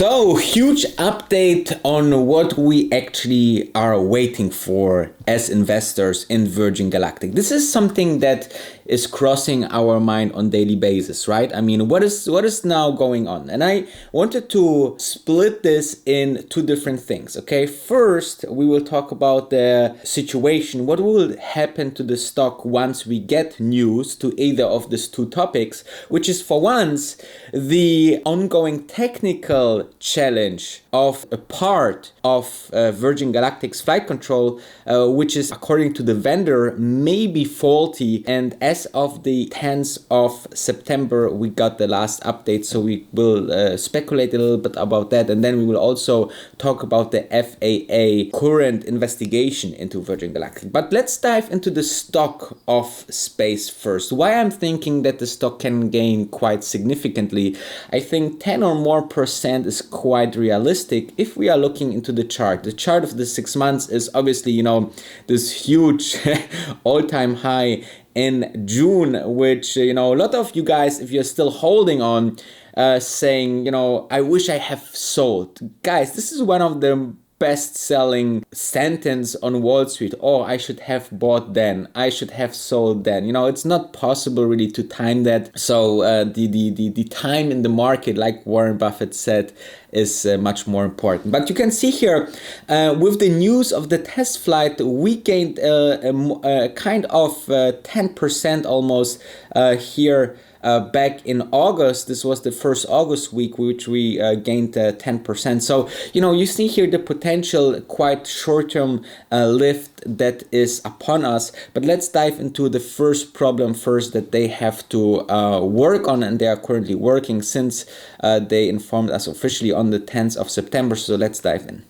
So, huge update on what we actually are waiting for as investors in Virgin Galactic. This is something that is crossing our mind on daily basis, right? I mean, what is now going on? And I wanted to split this in two different things, okay? First, we will talk about the situation. What will happen to the stock once we get news to either of these two topics, which is for once, the ongoing technical challenge of a part of Virgin Galactic's flight control, which is, according to the vendor, may be faulty. And as of the 10th of September, we got the last update. So we will speculate a little bit about that. And then we will also talk about the FAA current investigation into Virgin Galactic. But let's dive into the stock of space first. Why I'm thinking that the stock can gain quite significantly. I think 10 or more % is quite realistic if we are looking into the chart. The chart of the 6 months is obviously, this huge all-time high in June, which, a lot of you guys, if you're still holding on, saying, I wish I have sold. Guys, this is one of the best-selling sentence on Wall Street. Oh, I should have bought then. I should have sold then. It's not possible really to time that. So the time in the market, like Warren Buffett said, is much more important. But you can see here, with the news of the test flight, we gained a kind of 10% almost here. Back in August. This was the first August week, which we gained 10%. So, you see here the potential quite short-term lift that is upon us. But let's dive into the first problem first that they have to work on, and they are currently working since they informed us officially on the 10th of September. So let's dive in.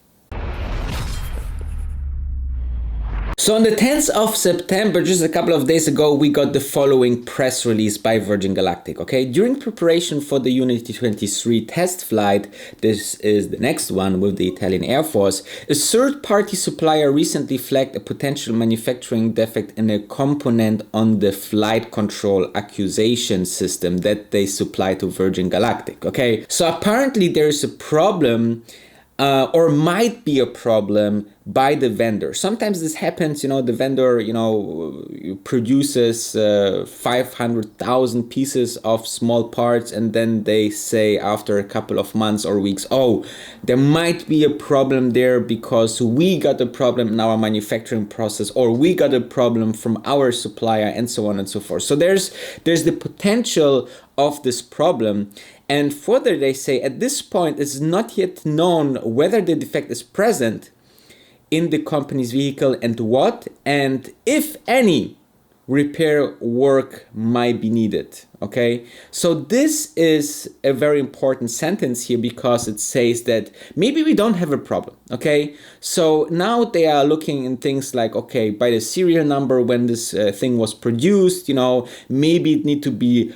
So on the 10th of September, just a couple of days ago, we got the following press release by Virgin Galactic, okay? During preparation for the Unity 23 test flight, this is the next one with the Italian Air Force, a third-party supplier recently flagged a potential manufacturing defect in a component on the flight control accusation system that they supply to Virgin Galactic, okay? So apparently there is a problem or might be a problem by the vendor. Sometimes this happens, the vendor, produces 500,000 pieces of small parts, and then they say after a couple of months or weeks, oh, there might be a problem there because we got a problem in our manufacturing process, or we got a problem from our supplier, and so on and so forth. So there's the potential of this problem. And further, they say at this point, it's not yet known whether the defect is present in the company's vehicle and what, and if any, repair work might be needed. Okay, so this is a very important sentence here because it says that maybe we don't have a problem. Okay, so now they are looking in things like, okay, by the serial number when this thing was produced, maybe it need to be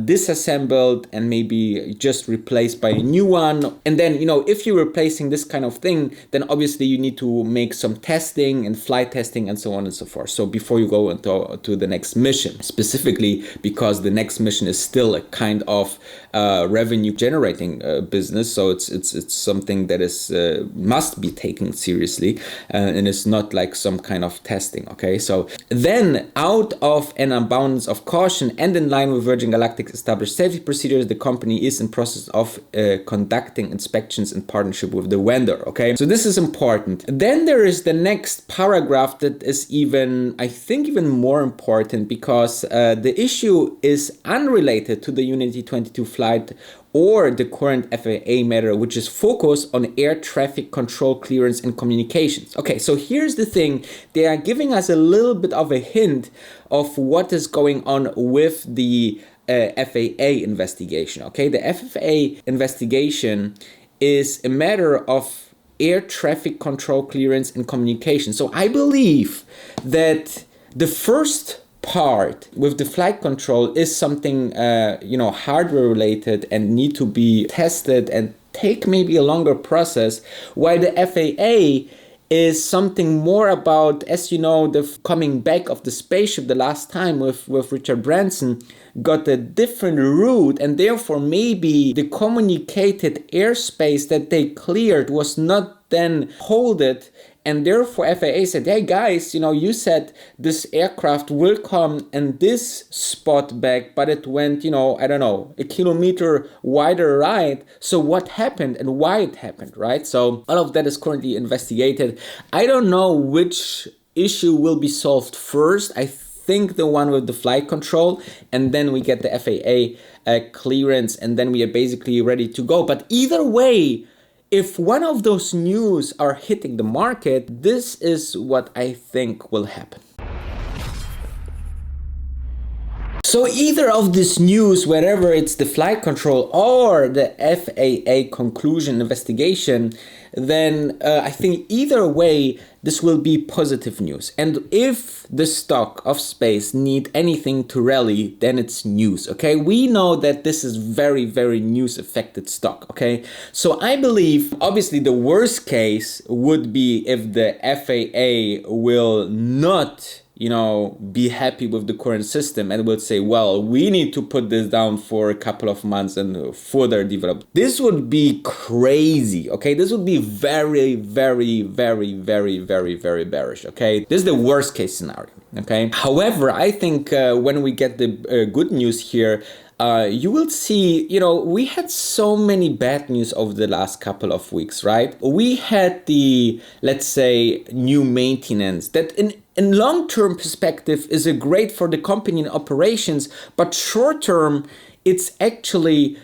disassembled and maybe just replaced by a new one. And then, if you're replacing this kind of thing, then obviously you need to make some testing and flight testing and so on and so forth. So before you go into the next mission, specifically because the next mission is still a kind of revenue generating business, so it's something that is must be taken seriously, and it's not like some kind of testing. Okay, so then out of an abundance of caution and in line with Virgin Galactic's established safety procedures, the company is in process of conducting inspections in partnership with the vendor. Okay, so this is important. Then there is the next paragraph that is even more important because the issue is unrelated to the Unity 22 flight or the current FAA matter, which is focused on air traffic control clearance and communications. Okay, so here's the thing. They are giving us a little bit of a hint of what is going on with the FAA investigation. Okay, the FAA investigation is a matter of air traffic control clearance and communication. So I believe that the first part with the flight control is something hardware related and need to be tested and take maybe a longer process, while the FAA is something more about, as you know, the coming back of the spaceship the last time with Richard Branson got a different route, and therefore maybe the communicated airspace that they cleared was not then holded, and therefore FAA said, hey guys, you said this aircraft will come in this spot back, but it went, I don't know, a kilometer wider right. So what happened and why it happened, right? So all of that is currently investigated. I don't know which issue will be solved first. I think the one with the flight control, and then we get the FAA clearance, and then we are basically ready to go. But either way, if one of those news are hitting the market, this is what I think will happen. So either of this news, whether it's the flight control or the FAA conclusion investigation, then I think either way, this will be positive news. And if the stock of space need anything to rally, then it's news, okay? We know that this is very, very news affected stock, okay? So I believe, obviously the worst case would be if the FAA will not be happy with the current system and will say, well, we need to put this down for a couple of months and further develop. This would be crazy, okay? This would be very, very, very, very, very, very bearish, okay? This is the worst case scenario, okay? However, I think when we get the good news here, you will see, we had so many bad news over the last couple of weeks, right? We had the, let's say, new maintenance that in long-term perspective is a great for the company and operations, but short-term, it's actually,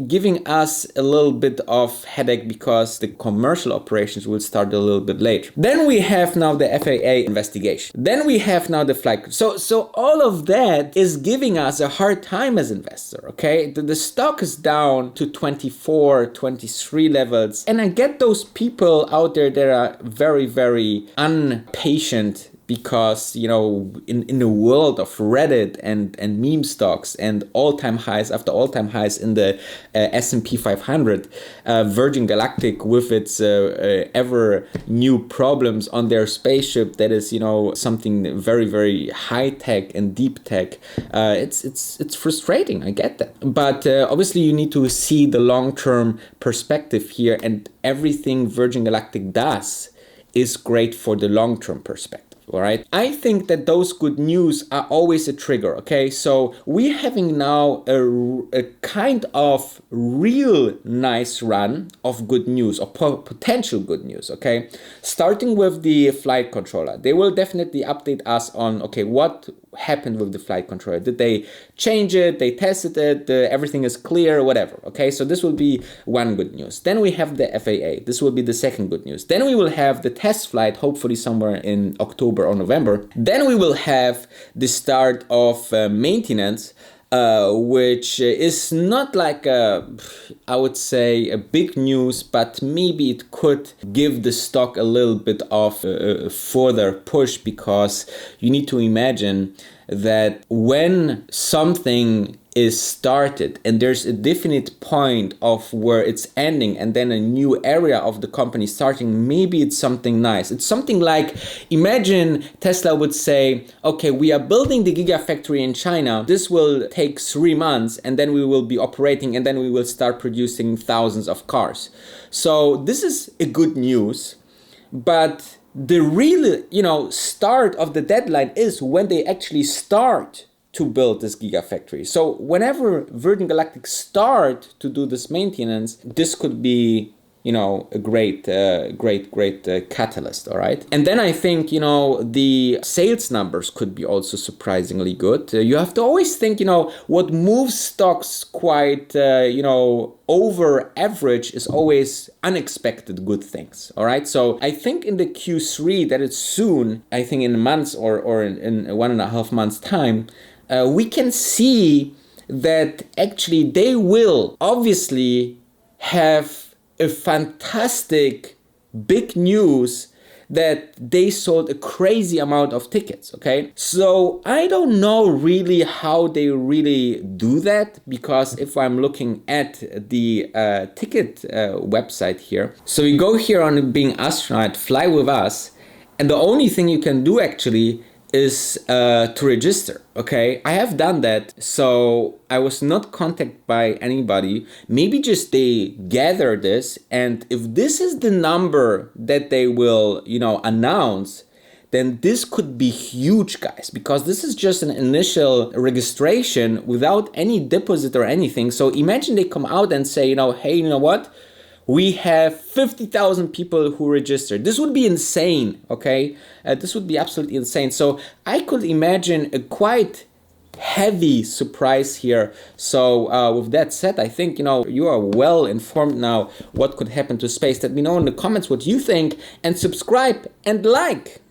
giving us a little bit of headache because the commercial operations will start a little bit later. Then we have now the FAA investigation. Then we have now the flight. So all of that is giving us a hard time as investor, okay? The stock is down to 24, 23 levels. And I get those people out there that are very, very impatient because, in the world of Reddit and meme stocks and all-time highs after all-time highs in the S&P 500, Virgin Galactic with its ever new problems on their spaceship that is, something very, very high-tech and deep tech. It's frustrating, I get that. But obviously you need to see the long-term perspective here, and everything Virgin Galactic does is great for the long-term perspective. All right. I think that those good news are always a trigger. Okay. So we're having now a kind of real nice run of good news or potential good news. Okay. Starting with the flight controller. They will definitely update us on, okay, what happened with the flight controller. Did they change it? They tested it? Everything is clear, whatever. Okay. So this will be one good news. Then we have the FAA. This will be the second good news. Then we will have the test flight, hopefully somewhere in October or November. Then we will have the start of maintenance, which is not like I would say a big news, but maybe it could give the stock a little bit of a further push, because you need to imagine that when something is started and there's a definite point of where it's ending and then a new area of the company starting, maybe it's something nice. It's something like, imagine Tesla would say, okay, we are building the Gigafactory in China. This will take 3 months and then we will be operating and then we will start producing thousands of cars. So this is a good news, but the real, start of the deadline is when they actually start to build this gigafactory. So whenever Virgin Galactic start to do this maintenance, this could be, a great catalyst, all right? And then I think, the sales numbers could be also surprisingly good. You have to always think, what moves stocks quite, over average is always unexpected good things, all right? So I think in the Q3 that it's soon, I think in months or in 1.5 months time, we can see that actually they will obviously have a fantastic big news that they sold a crazy amount of tickets, okay? So I don't know really how they really do that, because if I'm looking at the ticket website here, so you go here on Being Astronaut, Fly With Us, and the only thing you can do actually is to register, okay? I have done that, so I was not contacted by anybody. Maybe just they gather this, and if this is the number that they will, you know, announce, then this could be huge, guys, because this is just an initial registration without any deposit or anything. So imagine they come out and say, you know, hey, you know what? We have 50,000 people who registered. This would be insane, okay? This would be absolutely insane. So I could imagine a quite heavy surprise here. So with that said, I think, you know, you are well informed now what could happen to space. Let me know in the comments what you think, and subscribe and like.